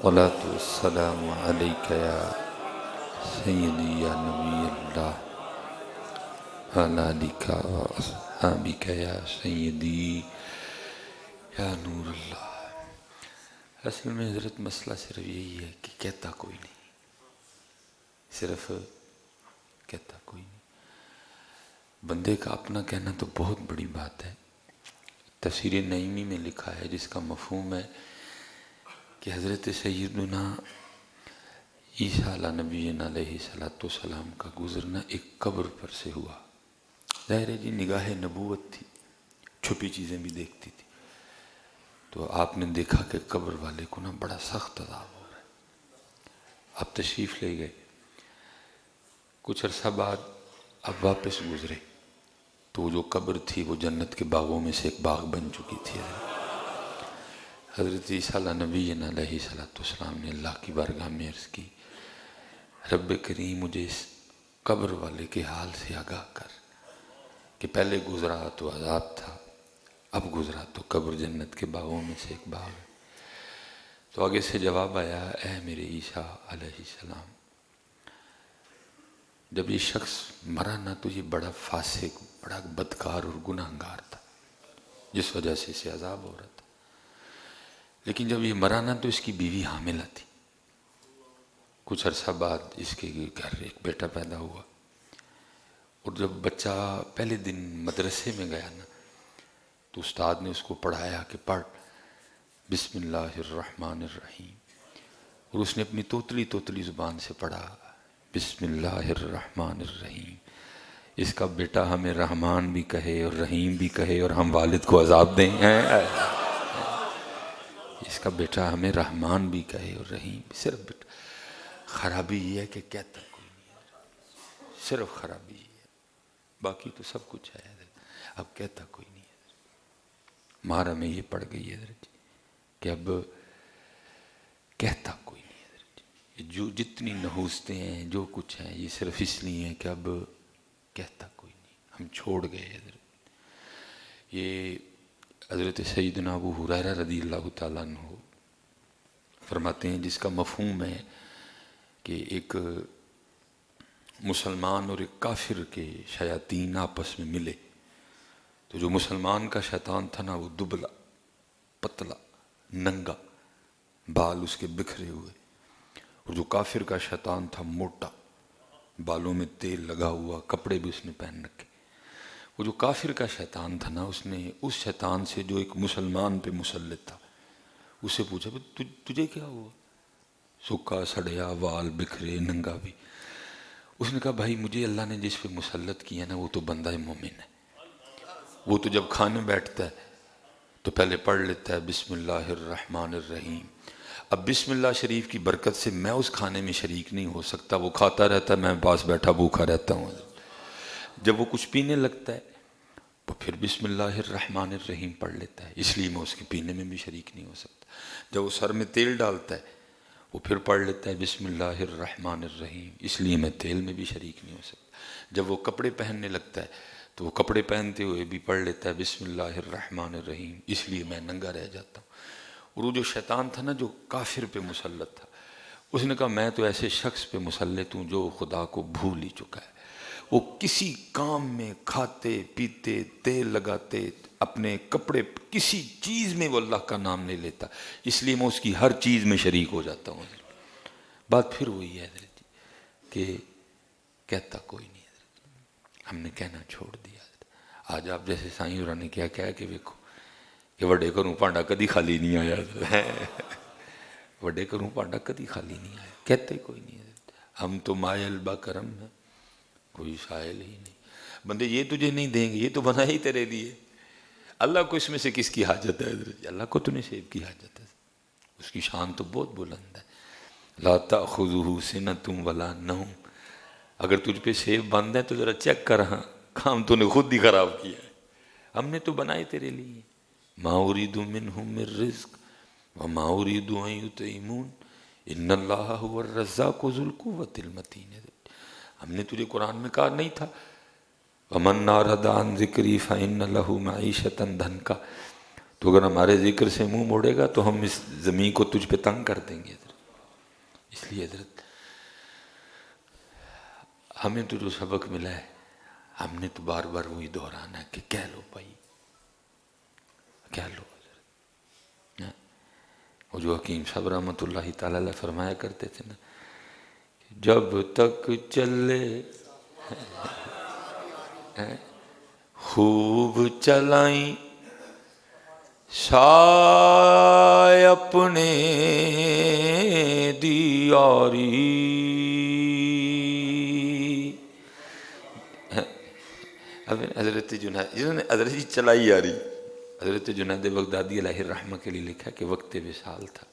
والصلاة والسلام عليك يا سيدي يا نبي الله وعلى آلك وأصحابك يا سيدی یا نور اللہ۔ اصل میں حضرت مسئلہ صرف یہی ہے کہ کہتا کوئی نہیں، صرف کہتا کوئی نہیں۔ بندے کا اپنا کہنا تو بہت بڑی بات ہے۔ تفسیر نعیمی میں لکھا ہے جس کا مفہوم ہے کہ حضرت سیدنا عیسیٰ علیہ نبینا علیہ السلام کا گزرنا ایک قبر پر سے ہوا۔ ظاہر ہے جی نگاہ نبوت تھی، چھپی چیزیں بھی دیکھتی تھی، تو آپ نے دیکھا کہ قبر والے کو نا بڑا سخت عذاب ہو رہا ہے۔ آپ تشریف لے گئے، کچھ عرصہ بعد اب واپس گزرے تو وہ جو قبر تھی وہ جنت کے باغوں میں سے ایک باغ بن چکی تھی۔ حضرت عیسیٰ علیہ نبینا علیہ السلام نے اللہ کی بارگاہ میں عرض کی، رب کریم مجھے اس قبر والے کے حال سے آگاہ کر کہ پہلے گزرا تو عذاب تھا، اب گزرا تو قبر جنت کے باغوں میں سے ایک باغ ہے۔ تو آگے سے جواب آیا، اے میرے عیسیٰ علیہ السلام، جب یہ شخص مرا نہ تو یہ بڑا فاسق، بڑا بدکار اور گناہگار تھا جس وجہ سے اسے عذاب ہو رہا تھا، لیکن جب یہ مرا نہ تو اس کی بیوی حاملہ تھی۔ کچھ عرصہ بعد اس کے گھر ایک بیٹا پیدا ہوا، اور جب بچہ پہلے دن مدرسے میں گیا نا تو استاد نے اس کو پڑھایا کہ پڑھ بسم اللہ الرحمن الرحیم، اور اس نے اپنی توتلی زبان سے پڑھا بسم اللہ الرحمن الرحیم۔ اس کا بیٹا ہمیں رحمان بھی کہے اور رحیم بھی کہے اور ہم والد کو عذاب دیں، اس کا بیٹا ہمیں رحمان بھی کہے اور رحیم بھی۔ صرف بیٹا خرابی یہ ہے کہ کہتا کوئی نہیں ہے، صرف خرابی یہ ہے، باقی تو سب کچھ ہے حضرت، اب کہتا کوئی نہیں ہے۔ مہارا میں یہ پڑ گئی ہے حضرت کہ اب کہتا کوئی نہیں ہے حضرت، جو جتنی نحوستیں ہیں جو کچھ ہیں یہ صرف اس لیے ہیں کہ اب کہتا کوئی نہیں، ہم چھوڑ گئے حضرت۔ یہ حضرت سیدنا ابو ہریرہ رضی اللہ تعالیٰ عنہ فرماتے ہیں جس کا مفہوم ہے کہ ایک مسلمان اور ایک کافر کے شیاطین آپس میں ملے، تو جو مسلمان کا شیطان تھا نا وہ دبلا پتلا ننگا، بال اس کے بکھرے ہوئے، اور جو کافر کا شیطان تھا موٹا، بالوں میں تیل لگا ہوا، کپڑے بھی اس نے پہن رکھے۔ وہ جو کافر کا شیطان تھا نا اس نے اس شیطان سے جو ایک مسلمان پہ مسلط تھا اس سے پوچھا تجھے کیا ہوا؟ سکا سڑیا، وال بکھرے، ننگا بھی۔ اس نے کہا بھائی مجھے اللہ نے جس پہ مسلط کیا نا وہ تو بندہ مومن ہے، وہ تو جب کھانے بیٹھتا ہے تو پہلے پڑھ لیتا ہے بسم اللہ الرحمن الرحیم۔ اب بسم اللہ شریف کی برکت سے میں اس کھانے میں شریک نہیں ہو سکتا، وہ کھاتا رہتا ہے، میں پاس بیٹھا بھوکا رہتا ہوں۔ جب وہ کچھ پینے لگتا ہے تو پھر بسم اللہ الرحمن الرحیم پڑھ لیتا ہے، اس لیے میں اس کے پینے میں بھی شریک نہیں ہو سکتا۔ جب وہ سر میں تیل ڈالتا ہے وہ پھر پڑھ لیتا ہے بسم اللہ الرحمن الرحیم، اس لیے میں تیل میں بھی شریک نہیں ہو سکتا۔ جب وہ کپڑے پہننے لگتا ہے تو وہ کپڑے پہنتے ہوئے بھی پڑھ لیتا ہے بسم اللہ الرحمن الرحیم، اس لیے میں ننگا رہ جاتا ہوں۔ اور وہ جو شیطان تھا نا جو کافر پہ مسلط تھا، اس نے کہا میں تو ایسے شخص پہ مسلط ہوں جو خدا کو بھول ہی چکا ہے، وہ کسی کام میں کھاتے پیتے تیل لگاتے اپنے کپڑے کسی چیز میں وہ اللہ کا نام نہیں لیتا، اس لیے میں اس کی ہر چیز میں شریک ہو جاتا ہوں۔ بات پھر وہی ہے حضرت کہ کہتا کوئی نہیں حضرت، ہم نے کہنا چھوڑ دیا حضرت۔ آج آپ جیسے سائیں اور نے کیا کہا کہ دیکھو کہ وڈے کروں پانڈا کدی خالی نہیں آیا، وڈے کروں پانڈا کدی خالی نہیں آیا، کہتے کوئی نہیں حضرت۔ ہم تو مائل با کرم ہیں، کوئی سائل ہی نہیں۔ بندے یہ تجھے نہیں دیں گے، یہ تو بنا ہی تیرے لیے، اللہ کو اس میں سے کس کی حاجت ہے حضرت؟ اللہ کو تو نہیں سیب کی حاجت ہے، اس کی شان تو بہت بلند ہے۔ لا تأخذہ سنۃ ولا نوم، اگر تجھ پہ سیب بند ہے تو ذرا چیک کر، ہاں کام تو نے خود ہی خراب کیا ہے، ہم نے تو بنائے تیرے لیے۔ ما اريد منهم من رزق وما اريد ان يطعمون ان اللہ هو الرزاق ذو القوة المتین۔ ہم نے تجھے قرآن میں کہا نہیں تھا وَمَنْ أَعْرَضَ عَنْ ذِكْرِي فَإِنَّ لَهُ مَعِيشَةً ضَنْكًا، تو اگر ہمارے ذکر سے منہ موڑے گا تو ہم اس زمین کو تجھ پہ تنگ کر دیں گے۔ اس لیے حضرت ہمیں تو جو سبق ملا ہے ہم نے تو بار بار وہی دہرانا ہے کہ کہہ لو بھائی، کہہ لو حضرت. وہ جو حکیم صاحب رحمۃ اللہ تعالی علیہ فرمایا کرتے تھے نا، جب تک چلے خوب چلائیں سائے اپنے دیاری. اب حضرت جنید جنہوں نے حضرت جی چلائی آ رہی، حضرت جنید بغدادی علیہ الرحمہ کے لیے لکھا کہ وقت وصال تھا.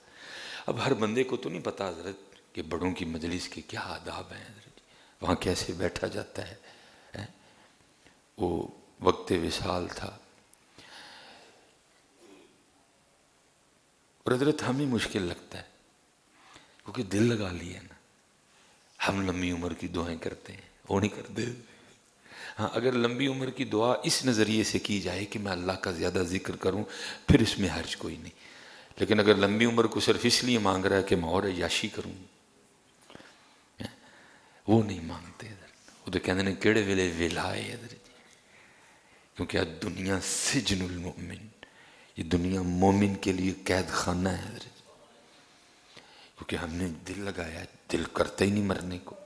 اب ہر بندے کو تو نہیں پتا حضرت کہ بڑوں کی مجلس کے کیا آداب ہیں حضرت، وہاں کیسے بیٹھا جاتا ہے. وہ وقت وصال تھا اور حضرت ہمیں مشکل لگتا ہے کیونکہ دل لگا لیا نا. ہم لمبی عمر کی دعائیں کرتے ہیں، وہ نہیں کرتے. ہاں اگر لمبی عمر کی دعا اس نظریے سے کی جائے کہ میں اللہ کا زیادہ ذکر کروں پھر اس میں حرج کوئی نہیں، لیکن اگر لمبی عمر کو صرف اس لیے مانگ رہا ہے کہ میں اور عیاشی کروں، وہ نہیں مانگتے حضرت. وہ تو کہتے ہیں کیڑے ویلے ویلا ہے حضرت، کیونکہ آج دنیا سجن المؤمن، یہ دنیا مومن کے لیے قید خانہ ہے حضرت. کیونکہ ہم نے دل لگایا، دل کرتا ہی نہیں مرنے کو،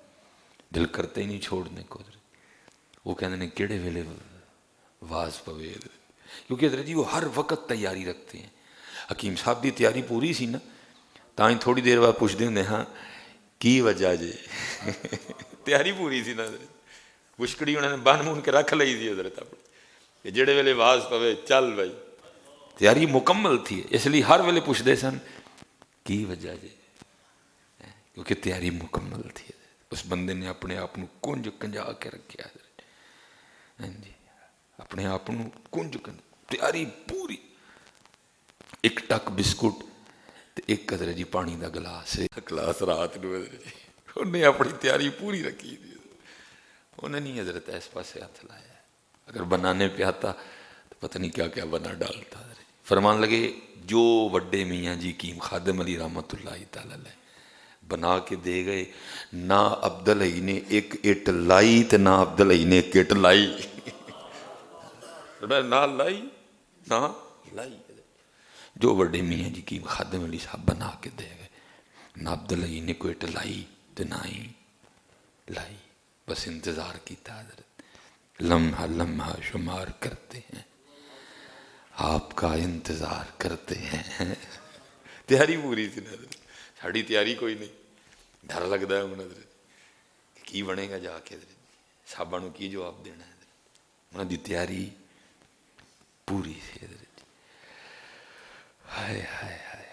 دل کرتا ہی نہیں چھوڑنے کو حضرت. وہ کہتے ہیں کیڑے ویلے واز پوے حضرت، کیونکہ حضرت جی وہ ہر وقت تیاری رکھتے ہیں. حکیم صاحب دی تیاری پوری سی نا، تاں ہی تھوڑی دیر بعد پوچھتے ہوں ہاں کی وجہ جے. تیاری پوری سی نا حضرت، مشکڑی انہوں نے بن مون کے رکھ لئی تھی حضرت اپنی کہ جڑے ویلے واز پوے چل بھائی. تیاری مکمل تھی، اس لیے ہر ویلے پوچھتے سن کی وجہ جے، کیونکہ تیاری مکمل تھی. اس بندے نے اپنے آپ کو کنج کنجا کے رکھیا حضرت. ہاں جی، اپنے آپ کو کنج کنج، تیاری پوری. ایک ٹک بسکٹ تے ایک حضرت جی پانی دا گلاس، گلاس رات نو حضرت جی انہیں اپنی تیاری پوری رکھی تھی. انہیں نہیں حضرت اس پاسے ہاتھ لایا. اگر بنانے پہ آتا تو پتہ نہیں کیا کیا بنا ڈالتا. فرمان لگے جو وڈے میاں جی کیم خادم علی رحمۃ اللہ تعالی علیہ بنا کے دے گئے، نہ عبدالعی نے ایک اٹ لائی تے نہ عبدالعی نے ایک اٹ لائی. نہ لائی نہ لائی. جو وڈے میاں جی کیم خادم علی صاحب بنا کے دے گئے، نہ عبدالعی نے کوئی اٹ لائی تے نہ ہی لائی. بس انتظار کیتا حضرت، لمحہ لمحہ شمار کرتے ہیں، آپ کا انتظار کرتے ہیں. تیاری پوری تھی نا حضرت، ساڑی تیاری کوئی نہیں. ڈر لگتا ہے ہوں حضرت کی بنے گا جا کے حضرت، صحابہ نو کی جواب دینا ہے حضرت. انہوں دی تیاری پوری تھی حضرت. ہائے ہائے ہائے،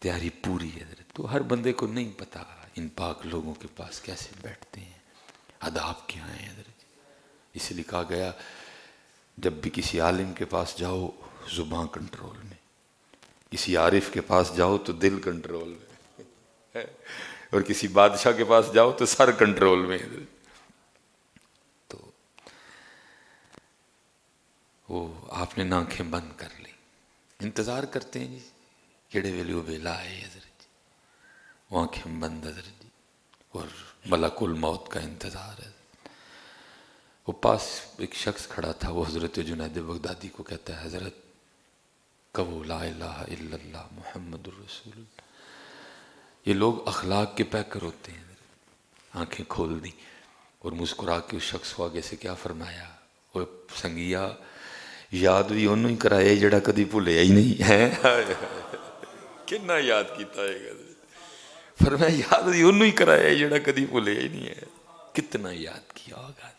تیاری پوری حضرت. تو ہر بندے کو نہیں پتا ان پاک لوگوں کے پاس کیسے بیٹھتے ہیں، آداب کیا ہیں حضرت. اس لیے کہا گیا جب بھی کسی عالم کے پاس جاؤ زبان کنٹرول میں، کسی عارف کے پاس جاؤ تو دل کنٹرول میں، اور کسی بادشاہ کے پاس جاؤ تو سر کنٹرول میں. تو وہ آپ نے آنکھیں بند کر لی، انتظار کرتے ہیں جی کیڑے ویلے وہ ویلا ہے حضرت جی. وہ آنکھیں بند حضرت جی، اور ملک الموت کا انتظار ہے. وہ پاس ایک شخص کھڑا تھا، وہ حضرت جنید بغدادی کو کہتا ہے حضرت کہو لا الہ الا اللہ محمد الرسول اللہ. یہ لوگ اخلاق کے پیکر ہوتے ہیں. آنکھیں کھول دی اور مسکرا کے اس شخص کو آگے سے کیا فرمایا، وہ سنگیا یاد بھی انہوں ہی کرایا جڑا کدی بھولیا ہی نہیں ہے. کنا یاد کیتا ہے فرمایا یاد بھی انہوں ہی کرایا جڑا کدی بھولیا ہی نہیں ہے. کتنا یاد کیا ہوگا.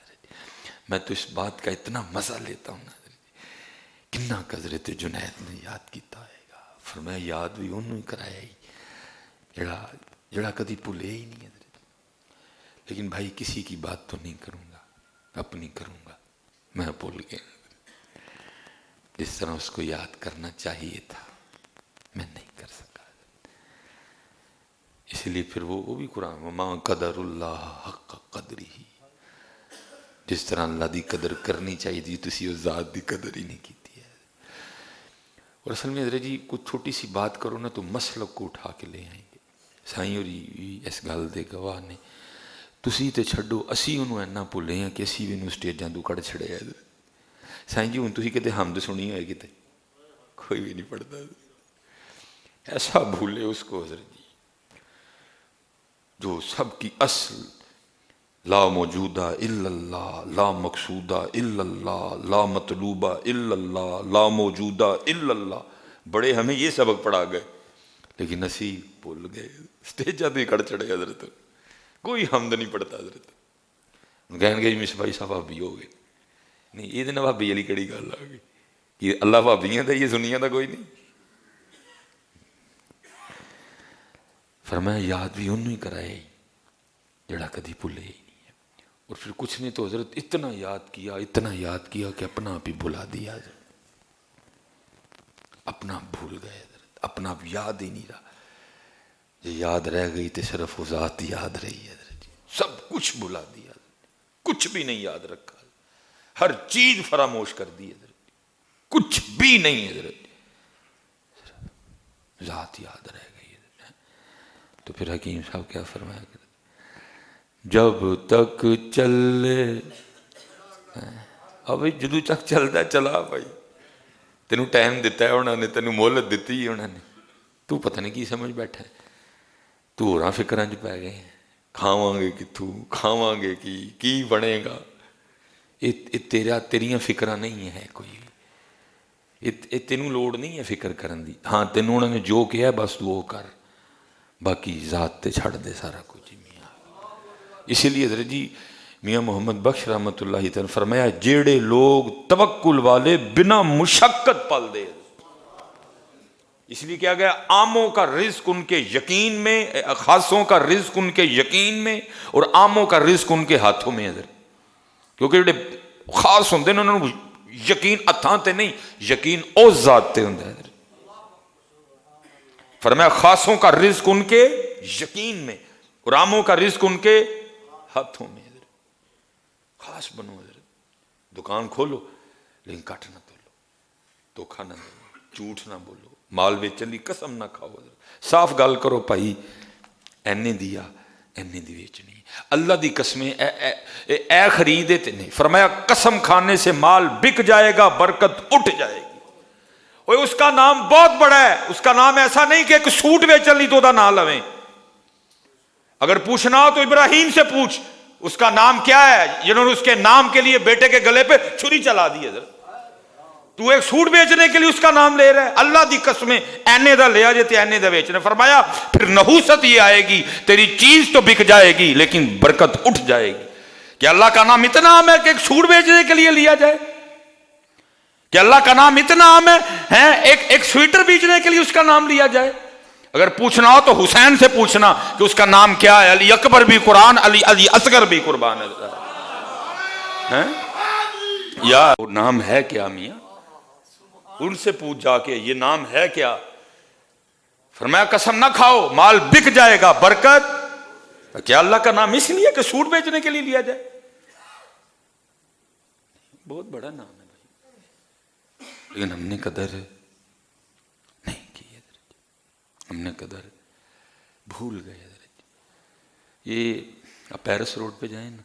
میں تو اس بات کا اتنا مزہ لیتا ہوں حضرت، کنا حضرت جنید نے یاد کیتا ہے گا. فرمایا یاد بھی انہوں ہی کرایا ہی جڑا کدی بھولیا ہی نہیں حضرت. لیکن بھائی کسی کی بات تو نہیں کروں گا، اپنی کروں گا. میں بھول گیا جس طرح اس کو یاد کرنا چاہیے تھا میں نہیں کر سکا. اس لیے پھر وہ بھی قرآن وما قدر اللہ حق قدری، جس طرح اللہ دی قدر کرنی چاہیے تھی تسی اس ذات دی قدر ہی نہیں کیتی ہے. اور اصل میں حضرت جی کچھ چھوٹی سی بات کرو نا تو مسلک کو اٹھا کے لے آئیں گے. سائیں ہوری بھی اس گل دے گواہ نے. تسی تے چھڈو اسی انہوں اینا بھولے ہیں کہ اسی بھی انہوں سٹیجاں تو کڑ چھڑے ہیں. سائیں جی ہوں تسی کہتے حمد سنی ہوئے کہتے کوئی بھی نہیں پڑھتا. ایسا بھولے اس کو حضرت جی جو سب کی اصل لا موجودہ الا اللہ، لا مقصودہ الا اللہ، لا مطلوبہ الا اللہ، لا موجودہ الا اللہ. بڑے ہمیں یہ سبق پڑھا گئے لیکن اسی بھول گئے. سٹیجاں تو ہی کڑ چڑے حضرت، کوئی حمد نہیں پڑھتا حضرت. کہنے گے مس بھائی صاحب بھابی ہو گئے. نہیں یہ دن بھابی علی کڑی گل آ گئی کہ اللہ بھابیاں تھا یہ سنیاں تھا کوئی نہیں. فرمایا یاد بھی انہوں ہی کرائے جڑا کدی بھولے ہی نہیں ہے. اور پھر کچھ نے تو حضرت اتنا یاد کیا کہ اپنا آپ ہی بھلا دیا حضرت. اپنا بھول گئے حضرت، اپنا آپ یاد ہی نہیں رہا. یہ یاد رہ گئی تو صرف وہ ذات یاد رہی حضرت جی. سب کچھ بھلا دیا حضرت، کچھ بھی نہیں یاد رکھا، ہر چیز فراموش کر دی حضرت، کچھ بھی نہیں حضرت، ذات یاد رہ گئی حضرت. تو پھر حکیم صاحب کیا فرمایا کرتے جب تک چلے. اب جدو تک چلتا چلا بھائی، تینوں ٹائم دیتا ہے انہوں نے، تینوں مہلت دیتی ہے انہوں نے، تو پتہ نہیں کی سمجھ بیٹھا ہے. تو ہوراں فکراں چ پی گئے ہیں، کھاواں گے کتھوں، کھاواں گے کی بنے گا. یہ تیریاں فکراں نہیں ہے کوئی، یہ تینوں لوڑ نہیں ہے فکر کرن دی. ہاں تینوں انہوں نے جو کیا ہے بس تو وہ کر، باقی ذات تے چھڑ دے سارا کچھ. اسی لیے حضرت جی میاں محمد بخش رحمۃ اللہ تعالی فرمایا جیڑے لوگ توکل والے بنا مشقت پل دے. اس لیے کیا گیا عاموں کا رزق ان کے یقین میں، خاصوں کا رزق ان کے یقین میں، اور عاموں کا رزق ان کے ہاتھوں میں حضرت. کیونکہ جڑے خاص ہوندے نے انہوں نے یقین ہتھاں تے نہیں، یقین اس ذات تے ہوندا ہے. فرمایا خاصوں کا رزق ان کے یقین میں اور عاموں کا رزق ان کے ہاتھوں میں. حضرت خاص بنو حضرت، دکان کھولو لیکن کٹ نہ تولو، دھوکھا نہ دو، جھوٹ نہ بولو، مال بیچن دی قسم نہ کھاؤ حضرت. صاف گل کرو بھائی اینے دیا اینے دی بیچنی. اللہ دی قسمیں اے خریدے تے نہیں. فرمایا قسم کھانے سے مال بک جائے گا، برکت اٹھ جائے گی. اور اس کا نام بہت بڑا ہے، اس کا نام ایسا نہیں کہ ایک سوٹ بیچن لی تو دا نام لویں. اگر پوچھنا ہو تو ابراہیم سے پوچھ اس کا نام کیا ہے، جنہوں نے اس کے نام کے لیے بیٹے کے گلے پہ چھری چلا دی حضرت. تو ایک سوٹ بیچنے کے لیے اس کا نام لے رہا ہے. اللہ دی قسمیں اینے دا لیا جاتے اینے دا بیچنے. فرمایا پھر نحوست یہ آئے گی، تیری چیز تو بک جائے گی لیکن برکت اٹھ جائے گی. کہ اللہ کا نام اتنا عام ہے کہ ایک سوٹ بیچنے کے لیے لیا جائے، کہ اللہ کا نام اتنا عام ہے ایک سویٹر بیچنے کے لیے اس کا نام لیا جائے. اگر پوچھنا ہو تو حسین سے پوچھنا کہ اس کا نام کیا ہے. علی اکبر بھی قرآن، علی اصغر بھی قربان ہے. یا وہ نام ہے کیا میاں؟ ان سے پوچھ جا کے یہ نام ہے کیا. فرمایا قسم نہ کھاؤ مال بک جائے گا، برکت. کیا اللہ کا نام اس لیے کہ سوٹ بیچنے کے لیے لیا جائے؟ بہت بڑا نام ہے بھائی، لیکن ہم نے قدر نہیں کی حضرت، ہم نے قدر بھول گئے حضرت. یہ پیرس روڈ پہ جائیں نا،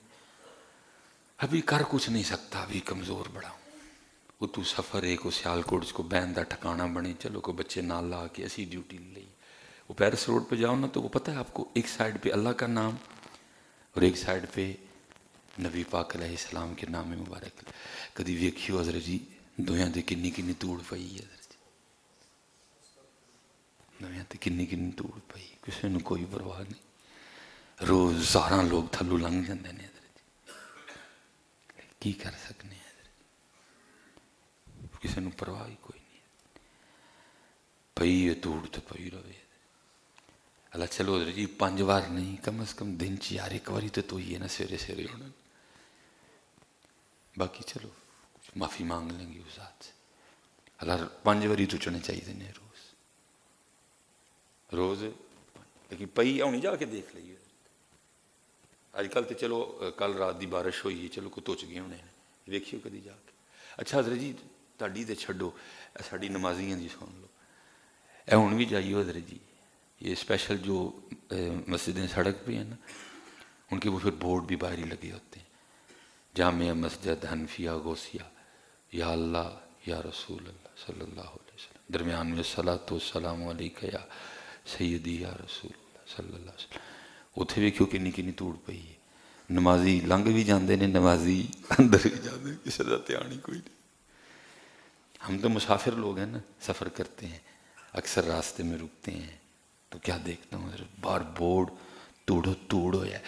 ابھی کر کچھ نہیں سکتا، ابھی کمزور بڑا ہوں. وہ تو سفر ہے کو سیالکوٹ کو بہن دا ٹھکانا بنے، چلو کو بچے نال لا کے ایسی ڈیوٹی لے. وہ پیرس روڈ پہ جاؤ نا تو وہ پتہ ہے آپ کو، ایک سائڈ پہ اللہ کا نام اور ایک سائڈ پہ نبی پاک علیہ السلام کے نام مبارک. کدی ویکھیو حضرت جی دویاں تے کنی کنی توڑ پئی حضرت جی، دویاں تے کنی کنی توڑ پئی، کسی نے کوئی پرواہ نہیں. روز ہزاراں لوگ تھلو لنگ جاندے نے حضرت جی، کی کر سکنے ہیں حضرت، کسی نے پرواہ ہی کوئی نہیں. پئی ہے توڑ تو پئی رہے. اللہ چلو حضرت جی 5 بار نہیں، کم از کم دن چ یار ایک باری تو ہی ہے نا سویرے سویرے ہونا. باقی چلو معافی مانگ لیں گے اس ذات سے. اللہ 5 باری تو چنے چاہیے نے روز، لیکن پئی ہونی جا کے دیکھ لئیے. اج کل تو چلو کل رات دی بارش ہوئی ہے، چلو کو توچ گئے ہونے ویکھیو کدی جا کے. اچھا حضرت جی تہاڈی تے چھڈو، ساڈی نمازیاں جی سن لو، اے ہن بھی جائیو حضرت جی یہ اسپیشل جو مسجدیں سڑک پہ ہیں نا، ان کے وہ پھر بورڈ بھی باہر ہی لگے ہوتے ہیں، جامع مسجد حنفیہ غوثیہ، یا اللہ یا رسول اللہ صلی اللہ علیہ وسلم، درمیان میں الصلاۃ والسلام علیکہ یا سیدی یا رسول اللہ صلی اللہ علیہ وسلم۔ اتنے بھی کیوں کنی کنی توڑ پئی ہے، نمازی لنگ بھی جاندے نے، نمازی اندر بھی جاندے، کسی کا دھیان ہی کوئی نہیں۔ ہم تو مسافر لوگ ہیں نا، سفر کرتے ہیں، اکثر راستے میں رکتے ہیں، تو کیا دیکھتا ہوں بار بورڈ توڑو توڑ ہوا ہے۔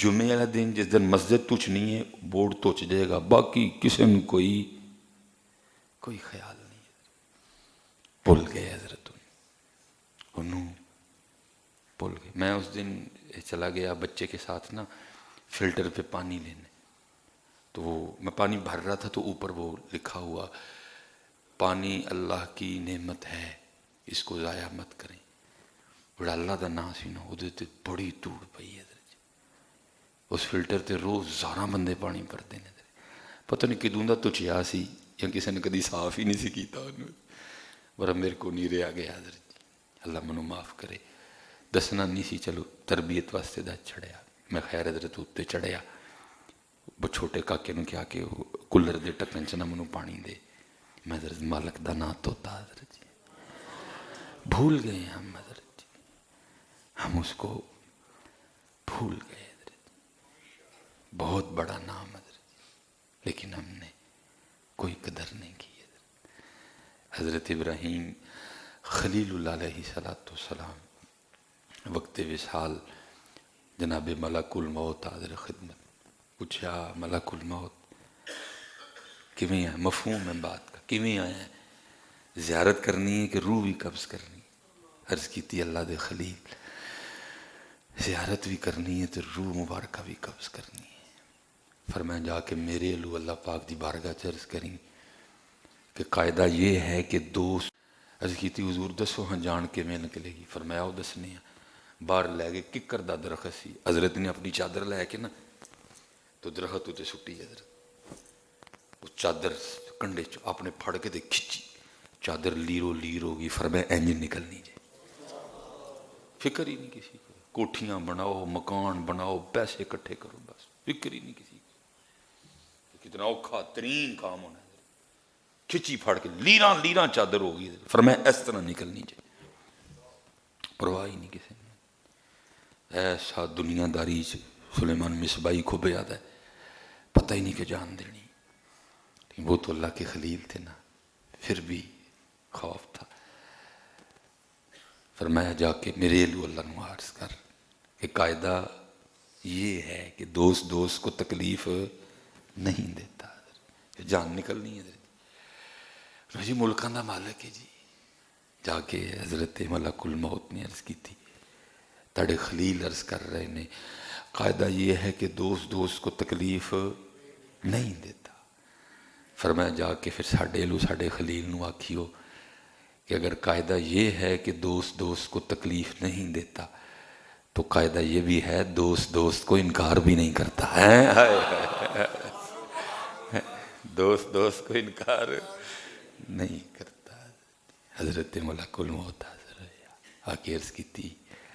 جمعے والا دن جس دن مسجد تچ نہیں ہے بورڈ توچ جائے گا، باقی کسی نے کوئی خیال نہیں ہے۔ بھول گئے حضرت انہوں بھول گئے۔ میں اس دن چلا گیا بچے کے ساتھ نا فلٹر پہ پانی لینے، تو وہ میں پانی بھر رہا تھا، تو اوپر وہ لکھا ہوا پانی اللہ کی نعمت ہے، اس کو ضائع مت کریں۔ بڑا اللہ دا نام سی نا، وہ بڑی توڑ پئی ہے۔ اس فلٹر تے روزانہ بندے پانی بھرتے ہیں، پتہ نہیں کدوں دا تچیا سی یا کسی نے کدی صاف ہی نہیں سی کیتا انہوں، ورنہ میرے کو نہیں رہا گیا حضرت جی، اللہ منو معاف کرے۔ دسنا نہیں سی، چلو تربیت واسطے دا چڑھیا میں، خیر حضرت اتنے چڑھیا، وہ چھوٹے کاکے نو کیا کہ کولر دے ٹکن چ نہ منو پانی دے، میں حضرت مالک دا نام توتا حضرت جی، بھول گئے ہم حضرت جی، ہم اس کو بھول گئے حضرت، بہت بڑا نام حضرت، لیکن ہم نے کوئی قدر نہیں کی حضرت۔ حضرت ابراہیم خلیل اللہ علیہ السلام وقت وصال جناب ملک الموت حاضر خدمت، پوچھا ملک الموت کیویں ہے، مفہوم ہے بات کا، کیویں آیا ہے، زیارت کرنی ہے کہ روح بھی قبض کرنی؟ عرض کی تھی اللہ دے خلیل زیارت بھی کرنی ہے تو روح مبارکہ بھی قبض کرنی ہے۔ فرمایا جا کے میرے لو اللہ پاک دی بارگاہ چ عرض کریں کہ قاعدہ یہ ہے کہ دوست، عرض کی تھی حضور دسو ہاں جان کے میں نکلے گی؟ فرمایا وہ دسنے ہیں۔ باہر لے گئے، ککر دا درخت سی، حضرت نے اپنی چادر لے کے نا تو درخت اتنے سٹی حضرت، وہ چادر کنڈے اپنے پھڑ کے دے کھچی، چادر لیرو لیر ہوگی۔ فرمایا انج نکلنی جائے، فکر ہی نہیں کسی کو، کوٹھیاں بناؤ، مکان بناؤ، پیسے اکٹھے کرو، بس فکر ہی نہیں کسی کو۔ کتنا اوکھا ترین کام ہونا ہے، کھچی پھڑ کے لیراں لیراں چادر ہوگی۔ فرمایا اس طرح نکلنی چاہیے، پرواہ ہی نہیں کسی نے۔ ایسا دنیا داری سلیمان مصباحی کو بیاد ہے، پتہ ہی نہیں کہ جان دینی، لیکن وہ تو اللہ کے خلیل تھے نا، پھر بھی خوف تھا۔ فرمایا جا کے میرے لو اللہ نو عرض کر کہ قاعدہ یہ ہے کہ دوست دوست کو تکلیف نہیں دیتا، جان نکلنی ہے جی، ملکان دا مالک ہے جی۔ جا کے حضرت ملک الموت نے عرض کی تھی، تاڑے خلیل عرض کر رہے نے قاعدہ یہ ہے کہ دوست دوست کو تکلیف نہیں دیتا۔ فرمایا جا کے پھر ساڑے لو ساڑے خلیل نو آکھیو کہ اگر قاعدہ یہ ہے کہ دوست دوست کو تکلیف نہیں دیتا تو قاعدہ یہ بھی ہے دوست دوست کو انکار بھی نہیں کرتا ہے۔ دوست دوست کو انکار نہیں کرتا۔ حضرت ملک الموت حاضر ہے، آکے عرض کی تھی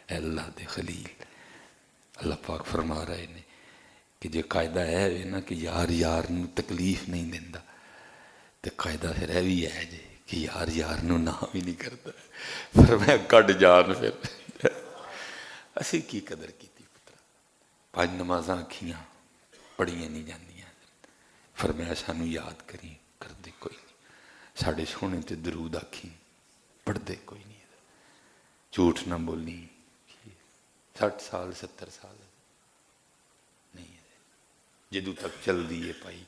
اے اللہ دے خلیل، اللہ پاک فرما رہے نے کہ جو قاعدہ ہے نا کہ یار یار نو تکلیف نہیں دیندہ، تو قاعدہ پھر ہے بھی ہے جی کہ یار یار نو نام ہی نہیں کرتا۔ فرمایا کٹ جان پھر اسی کی قدر کی تھی پترا، 5 نمازاں کھیاں پڑھیاں نہیں جاندیاں۔ فرمایا سانو یاد کریں، کر دے کوئی نہیں، ساڑھے سونے تے درود آکھیں، پڑھ دے کوئی نہیں، جھوٹ نہ بولی، 60 سال 70 سال نہیں ہے، جدو تک چل دیئے پائی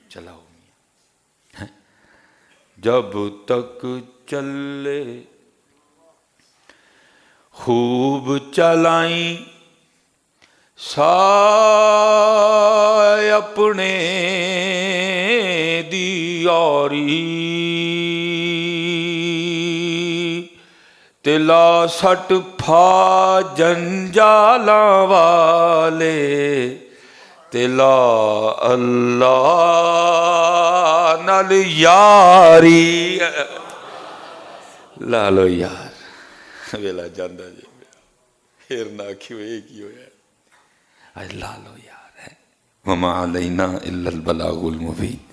چلاؤ میاں، جب تک چلے خوب چلائیں سائے اپنے دیاری، تلا سٹ پھا جنجالاں والے، تلا اللہ نال یاری، لالو یار ویلا جاندہ جی پھر نہ کیوں ایک ہی ہویا اج لا لو یار ہے وما علینا الا البلاغ المبین